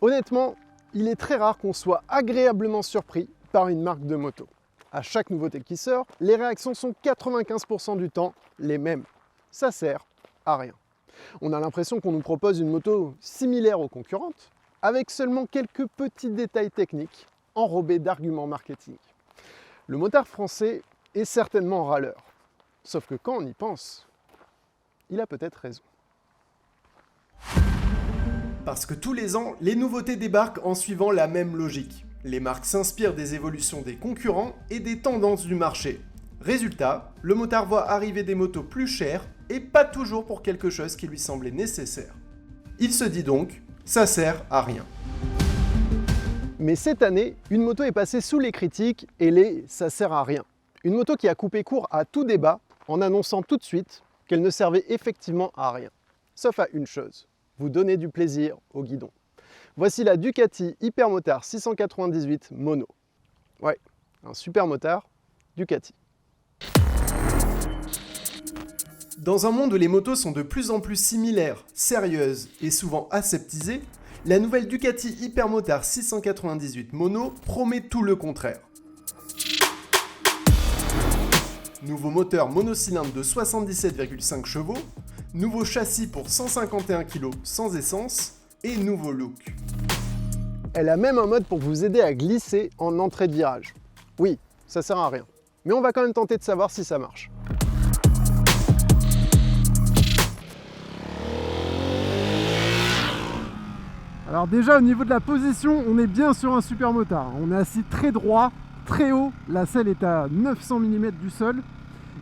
Honnêtement, il est très rare qu'on soit agréablement surpris par une marque de moto. À chaque nouveauté qui sort, les réactions sont 95% du temps les mêmes. Ça sert à rien. On a l'impression qu'on nous propose une moto similaire aux concurrentes, avec seulement quelques petits détails techniques enrobés d'arguments marketing. Le motard français est certainement râleur. Sauf que quand on y pense, il a peut-être raison. Parce que tous les ans, les nouveautés débarquent en suivant la même logique. Les marques s'inspirent des évolutions des concurrents et des tendances du marché. Résultat, le motard voit arriver des motos plus chères et pas toujours pour quelque chose qui lui semblait nécessaire. Il se dit donc, ça sert à rien. Mais cette année, une moto est passée sous les critiques et les « ça sert à rien ». Une moto qui a coupé court à tout débat en annonçant tout de suite qu'elle ne servait effectivement à rien. Sauf à une chose, vous donner du plaisir au guidon. Voici la Ducati Hypermotard 698 Mono. Ouais, un super motard Ducati. Dans un monde où les motos sont de plus en plus similaires, sérieuses et souvent aseptisées, la nouvelle Ducati Hypermotard 698 Mono promet tout le contraire. Nouveau moteur monocylindre de 77,5 chevaux, nouveau châssis pour 151 kg sans essence et nouveau look. Elle a même un mode pour vous aider à glisser en entrée de virage. Oui, ça sert à rien, mais on va quand même tenter de savoir si ça marche. Alors déjà au niveau de la position, on est bien sur un super motard. On est assis très droit, très haut, la selle est à 900 mm du sol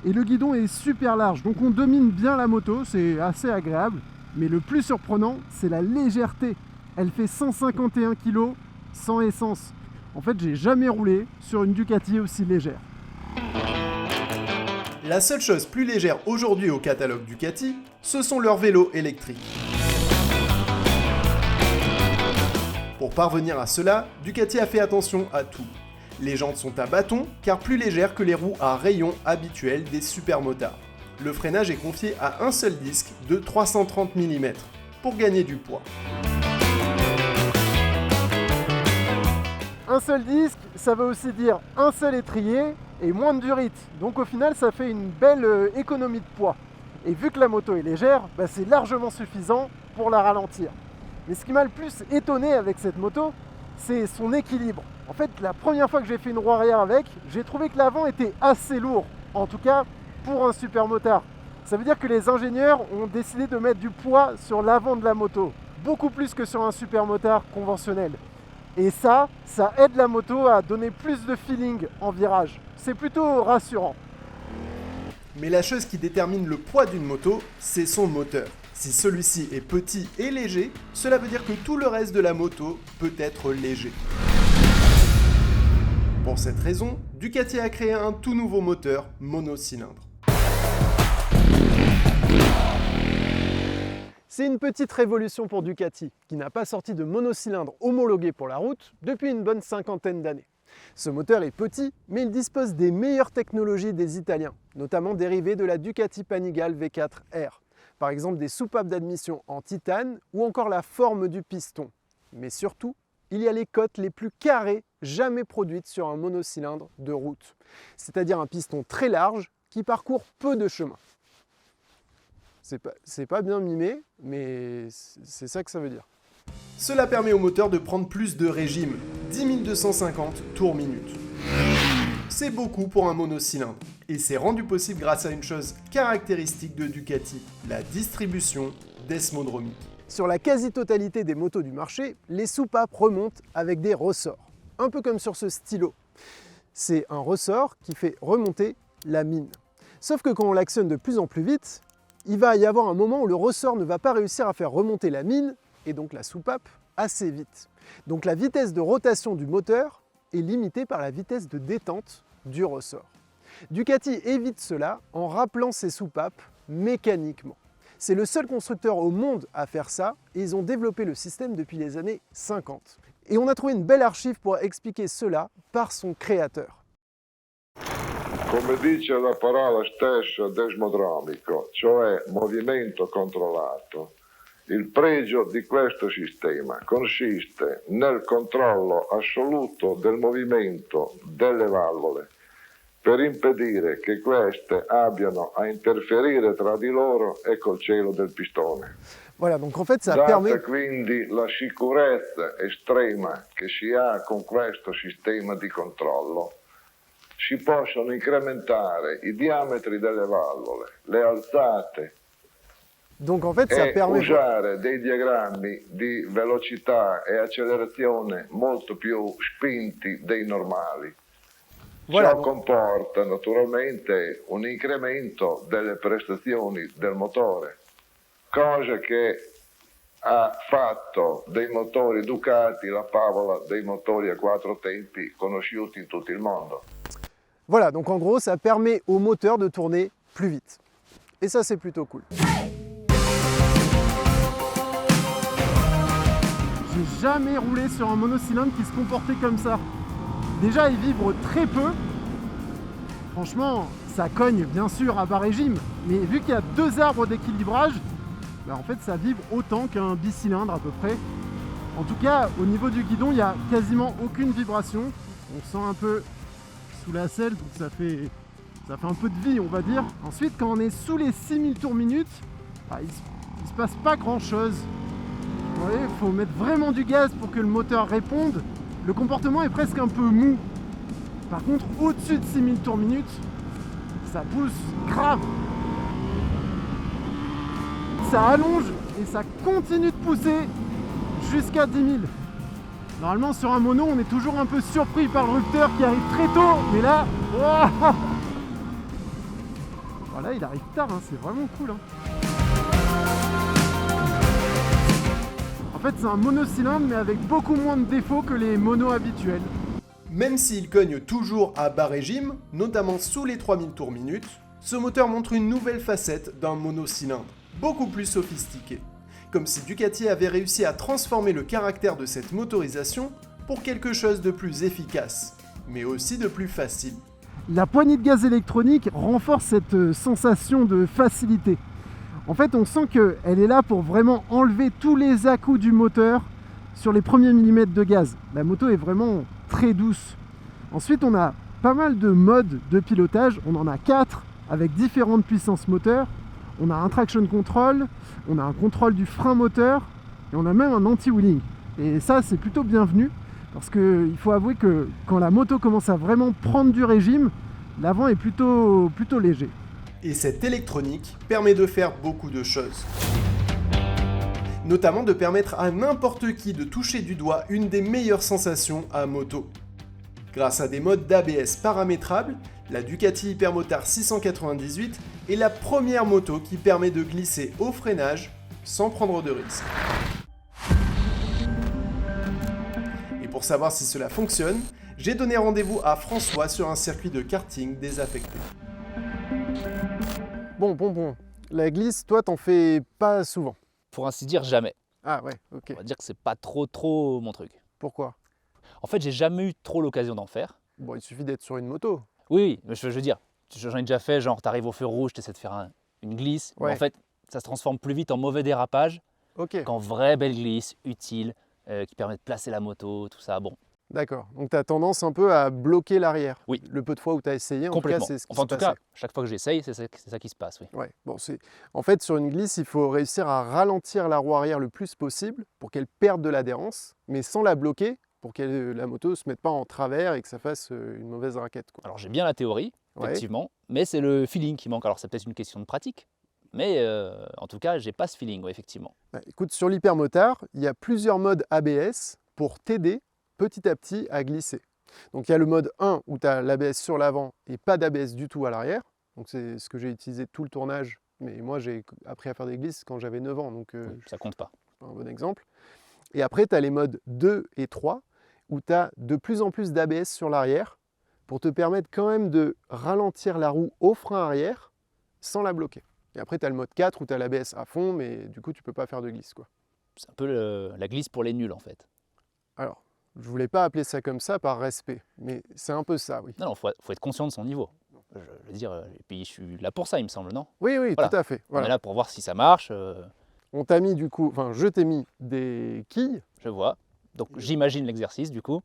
et le guidon est super large. Donc on domine bien la moto, c'est assez agréable. Mais le plus surprenant, c'est la légèreté. Elle fait 151 kg sans essence. En fait, j'ai jamais roulé sur une Ducati aussi légère. La seule chose plus légère aujourd'hui au catalogue Ducati, ce sont leurs vélos électriques. Pour parvenir à cela, Ducati a fait attention à tout. Les jantes sont à bâton, car plus légères que les roues à rayons habituelles des supermotards. Le freinage est confié à un seul disque de 330 mm, pour gagner du poids. Un seul disque, ça veut aussi dire un seul étrier et moins de durite. Donc au final, ça fait une belle économie de poids. Et vu que la moto est légère, c'est largement suffisant pour la ralentir. Mais ce qui m'a le plus étonné avec cette moto, c'est son équilibre. En fait, la première fois que j'ai fait une roue arrière avec, j'ai trouvé que l'avant était assez lourd. En tout cas, pour un supermotard. Ça veut dire que les ingénieurs ont décidé de mettre du poids sur l'avant de la moto. Beaucoup plus que sur un supermotard conventionnel. Et ça aide la moto à donner plus de feeling en virage. C'est plutôt rassurant. Mais la chose qui détermine le poids d'une moto, c'est son moteur. Si celui-ci est petit et léger, cela veut dire que tout le reste de la moto peut être léger. Pour cette raison, Ducati a créé un tout nouveau moteur monocylindre. C'est une petite révolution pour Ducati, qui n'a pas sorti de monocylindre homologué pour la route depuis une bonne cinquantaine d'années. Ce moteur est petit, mais il dispose des meilleures technologies des Italiens, notamment dérivées de la Ducati Panigale V4R. Par exemple des soupapes d'admission en titane ou encore la forme du piston. Mais surtout, il y a les cotes les plus carrées jamais produites sur un monocylindre de route. C'est-à-dire un piston très large qui parcourt peu de chemin. C'est pas bien mimé, mais c'est ça que ça veut dire. Cela permet au moteur de prendre plus de régime, 10 250 tours minute. C'est beaucoup pour un monocylindre, et c'est rendu possible grâce à une chose caractéristique de Ducati, la distribution desmodromique. Sur la quasi-totalité des motos du marché, les soupapes remontent avec des ressorts, un peu comme sur ce stylo. C'est un ressort qui fait remonter la mine. Sauf que quand on l'actionne de plus en plus vite, il va y avoir un moment où le ressort ne va pas réussir à faire remonter la mine, et donc la soupape, assez vite. Donc la vitesse de rotation du moteur est limitée par la vitesse de détente du ressort. Ducati évite cela en rappelant ses soupapes mécaniquement. C'est le seul constructeur au monde à faire ça, et ils ont développé le système depuis les années 50. Et on a trouvé une belle archive pour expliquer cela par son créateur. Come dice la parola stessa desmodromico, cioè movimento controllato. Il pregio di questo sistema consiste nel controllo assoluto del movimento delle valvole per impedire che queste abbiano a interferire tra di loro e col cielo del pistone. Voilà, donc en fait ça Data permet... quindi la sicurezza estrema che si ha con questo sistema di controllo, si possono incrementare i diametri delle valvole, le alzate, Donc en fait ça e permet... usare dei diagrammi di velocità e accelerazione molto più spinti dei normali. Voilà, Ciò donc- comporta naturalmente un incremento delle prestazioni del motore, cosa che ha fatto dei motori Ducati la favola dei motori a quattro tempi conosciuti in tutto il mondo. Voilà, donc en gros ça permet au moteur de tourner plus vite. Et ça c'est plutôt cool. J'ai jamais roulé sur un monocylindre qui se comportait comme ça. Déjà, il vibre très peu. Franchement, ça cogne bien sûr à bas régime, mais vu qu'il y a deux arbres d'équilibrage, bah en fait ça vibre autant qu'un bicylindre à peu près. En tout cas, au niveau du guidon, il n'y a quasiment aucune vibration. On sent un peu sous la selle, donc ça fait un peu de vie, on va dire. Ensuite, quand on est sous les 6000 tours minute, bah, il se passe pas grand chose. Vous voyez, il faut mettre vraiment du gaz pour que le moteur réponde. Le comportement est presque un peu mou. Par contre, au-dessus de 6000 tours minute, ça pousse grave. Ça allonge et ça continue de pousser jusqu'à 10 000. Normalement, sur un mono, on est toujours un peu surpris par le rupteur qui arrive très tôt. Mais là, wow, voilà, il arrive tard, hein, c'est vraiment cool. Hein. En fait, c'est un monocylindre, mais avec beaucoup moins de défauts que les monos habituels. Même s'il cogne toujours à bas régime, notamment sous les 3000 tours minute, ce moteur montre une nouvelle facette d'un monocylindre, beaucoup plus sophistiqué. Comme si Ducati avait réussi à transformer le caractère de cette motorisation pour quelque chose de plus efficace, mais aussi de plus facile. La poignée de gaz électronique renforce cette sensation de facilité. En fait, on sent qu'elle est là pour vraiment enlever tous les à-coups du moteur sur les premiers millimètres de gaz. La moto est vraiment très douce. Ensuite, on a pas mal de modes de pilotage. On en a 4 avec différentes puissances moteurs. On a un traction control, on a un contrôle du frein moteur et on a même un anti-wheeling. Et ça, c'est plutôt bienvenu parce qu'il faut avouer que quand la moto commence à vraiment prendre du régime, l'avant est plutôt léger. Et cette électronique permet de faire beaucoup de choses. Notamment de permettre à n'importe qui de toucher du doigt une des meilleures sensations à moto. Grâce à des modes d'ABS paramétrables, la Ducati Hypermotard 698 est la première moto qui permet de glisser au freinage sans prendre de risque. Et pour savoir si cela fonctionne, j'ai donné rendez-vous à François sur un circuit de karting désaffecté. Bon. La glisse, toi t'en fais pas souvent. Pour ainsi dire, jamais. Ah ouais, ok. On va dire que c'est pas trop mon truc. Pourquoi? En fait, j'ai jamais eu trop l'occasion d'en faire. Bon, il suffit d'être sur une moto. Oui, mais je veux dire, j'en ai déjà fait, genre t'arrives au feu rouge, t'essaies de faire une glisse. Ouais. Mais en fait, ça se transforme plus vite en mauvais dérapage Ok, qu'en vraie belle glisse, utile, qui permet de placer la moto, tout ça. Bon, d'accord. Donc tu as tendance un peu à bloquer l'arrière. Oui. Le peu de fois où tu as essayé, en tout cas, complètement. c'est ce qui Enfin, en se tout passait. cas, chaque fois que j'essaye, c'est ça qui se passe, oui. Ouais. Bon, en fait, sur une glisse, il faut réussir à ralentir la roue arrière le plus possible pour qu'elle perde de l'adhérence, mais sans la bloquer pour que la moto ne se mette pas en travers et que ça fasse une mauvaise raquette, quoi. Alors j'ai bien la théorie, Ouais. effectivement, mais c'est le feeling qui manque. Alors c'est peut-être une question de pratique, mais en tout cas, j'ai pas ce feeling, ouais, effectivement. Bah, écoute, sur l'hypermotard, il y a plusieurs modes ABS pour t'aider petit à petit à glisser. Donc il y a le mode 1 où tu as l'ABS sur l'avant et pas d'ABS du tout à l'arrière. Donc c'est ce que j'ai utilisé tout le tournage, mais moi j'ai appris à faire des glisses quand j'avais 9 ans, donc Oui, ça compte pas. c'est pas un bon exemple. Et après, tu as les modes 2 et 3 où tu as de plus en plus d'ABS sur l'arrière pour te permettre quand même de ralentir la roue au frein arrière sans la bloquer. Et après, tu as le mode 4 où tu as l'ABS à fond, mais du coup, tu peux pas faire de glisse, quoi. C'est un peu la glisse pour les nuls, en fait. Alors, je voulais pas appeler ça comme ça par respect, mais c'est un peu ça, oui. Non, faut être conscient de son niveau. Je veux dire, et puis je suis là pour ça, il me semble, non? Oui, Voilà. tout à fait. On est Voilà. là pour voir si ça marche. On t'a mis du coup, enfin je t'ai mis des quilles. Je vois. Donc j'imagine l'exercice du coup.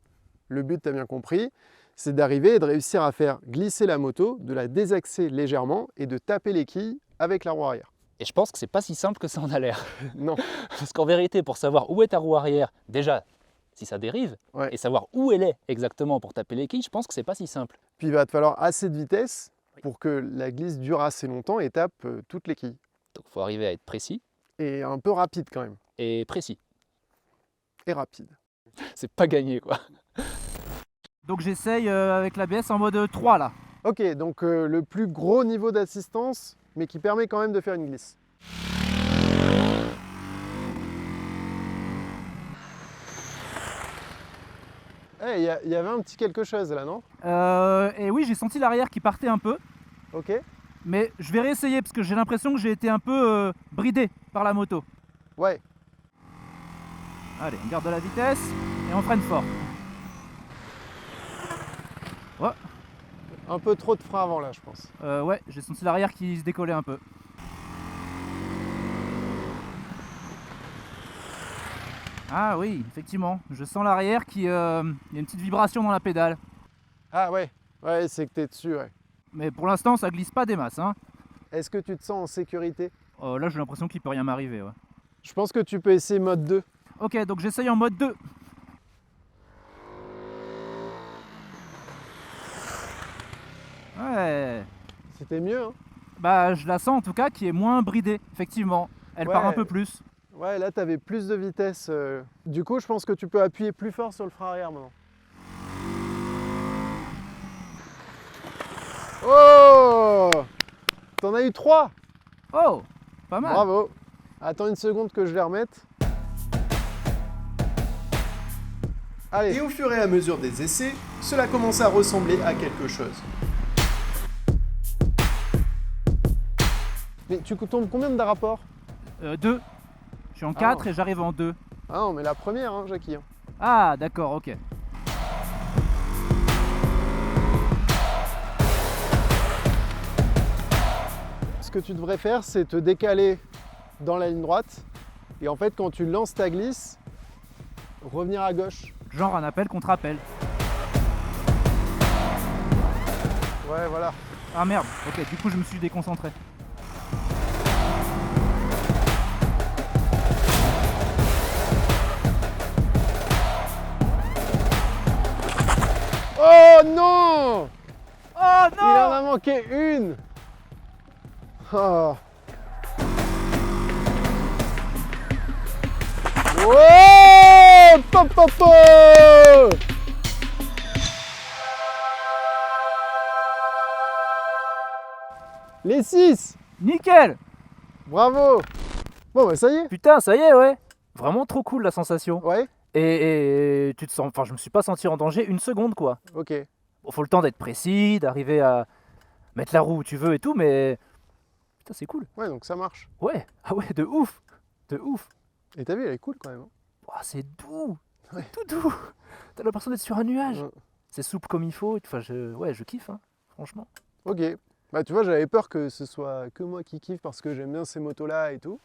Le but, tu as bien compris, c'est d'arriver et de réussir à faire glisser la moto, de la désaxer légèrement et de taper les quilles avec la roue arrière. Et je pense que c'est pas si simple que ça en a l'air. Non, Parce qu'en vérité, pour savoir où est ta roue arrière, déjà, si ça dérive, ouais. et savoir où elle est exactement pour taper les quilles, je pense que c'est pas si simple. Puis il va te falloir assez de vitesse pour que la glisse dure assez longtemps et tape toutes les quilles. Donc il faut arriver à être précis Et un peu rapide quand même. et précis. Et rapide. C'est pas gagné quoi. Donc j'essaye avec l'ABS en mode 3 là. Ok, donc le plus gros niveau d'assistance, mais qui permet quand même de faire une glisse. Eh, il y avait un petit quelque chose là, non? Et oui, j'ai senti l'arrière qui partait un peu. Ok. Mais je vais réessayer parce que j'ai l'impression que j'ai été un peu bridé par la moto. Ouais. Allez, on garde de la vitesse et on freine fort. Ouais, Un peu trop de frein avant là, je pense. ouais, j'ai senti l'arrière qui se décollait un peu. Ah oui, effectivement, je sens l'arrière qui... il y a une petite vibration dans la pédale. Ah ouais, ouais, c'est que t'es dessus, ouais. Mais pour l'instant, ça glisse pas des masses. Hein. Est-ce que tu te sens en sécurité? Là, j'ai l'impression qu'il peut rien m'arriver. Ouais. Je pense que tu peux essayer mode 2. Ok, donc j'essaye en mode 2. Ouais. C'était mieux, hein? Bah, je la sens en tout cas qui est moins bridée, effectivement. Elle part un Ouais. peu plus. Ouais, là, t'avais plus de vitesse. Du coup, je pense que tu peux appuyer plus fort sur le frein arrière maintenant. Oh! T'en as eu 3! Oh, pas mal. Bravo! Attends une seconde que je les remette. Allez, Et au fur et à mesure des essais, cela commence à ressembler à quelque chose. mais tu tombes combien de rapport? 2. Je suis en 4 et j'arrive en 2. Ah non, mais la première, hein, Jackie. Hein. Ah, d'accord, ok. Ce que tu devrais faire, c'est te décaler dans la ligne droite. Et en fait, quand tu lances ta glisse, revenir à gauche. Genre un appel contre appel. Ouais, voilà. Ah merde, ok, du coup je me suis déconcentré. Oh non! Oh Il en non! a manqué une! Oh. Oh! Pop, pop, pop! Les 6! Nickel! Bravo! Bon, bah ça y est! Putain, ça y est, ouais! Vraiment trop cool la sensation. Ouais? Et tu te sens. Enfin, je me suis pas senti en danger une seconde, quoi. Ok. Bon, faut le temps d'être précis, d'arriver à mettre la roue où tu veux et tout, mais. Putain, c'est cool. Ouais, donc ça marche. Ouais, ah ouais, de ouf! De ouf! Et t'as vu, elle est cool quand même. Hein. Oh, c'est doux! Ouais. Tout doux! T'as l'impression d'être sur un nuage. Ouais. C'est souple comme il faut. Enfin, ouais, je kiffe, hein, franchement. Ok. Bah tu vois, j'avais peur que ce soit que moi qui kiffe parce que j'aime bien ces motos-là et tout.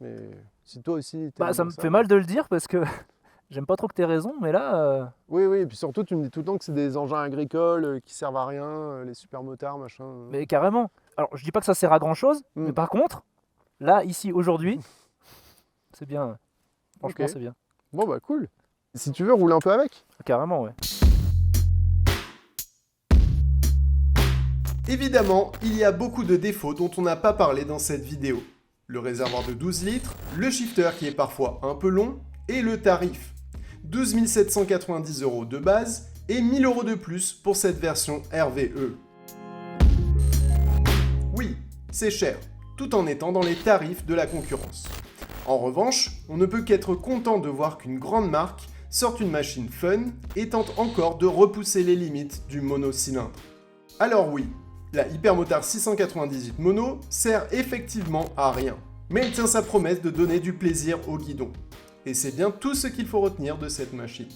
Mais si toi aussi t'aimes Bah, ça bien me fait mal de le dire parce que j'aime pas trop que t'aies raison, mais là. Oui, oui, et puis surtout tu me dis tout le temps que c'est des engins agricoles qui servent à rien, les super motards, machin. Mais carrément. Alors, je dis pas que ça sert à grand chose, mais par contre, là, ici, aujourd'hui, c'est bien. Franchement, Ok. c'est bien. Bon bah cool. Si tu veux rouler un peu avec. Carrément, ouais. Évidemment, il y a beaucoup de défauts dont on n'a pas parlé dans cette vidéo. Le réservoir de 12 litres, le shifter qui est parfois un peu long, et le tarif. 12 790 € de base et 1000 € de plus pour cette version RVE. Oui, c'est cher, tout en étant dans les tarifs de la concurrence. En revanche, on ne peut qu'être content de voir qu'une grande marque sorte une machine fun et tente encore de repousser les limites du monocylindre. Alors oui, la Hypermotard 698 mono sert effectivement à rien, mais elle tient sa promesse de donner du plaisir au guidon. Et c'est bien tout ce qu'il faut retenir de cette machine.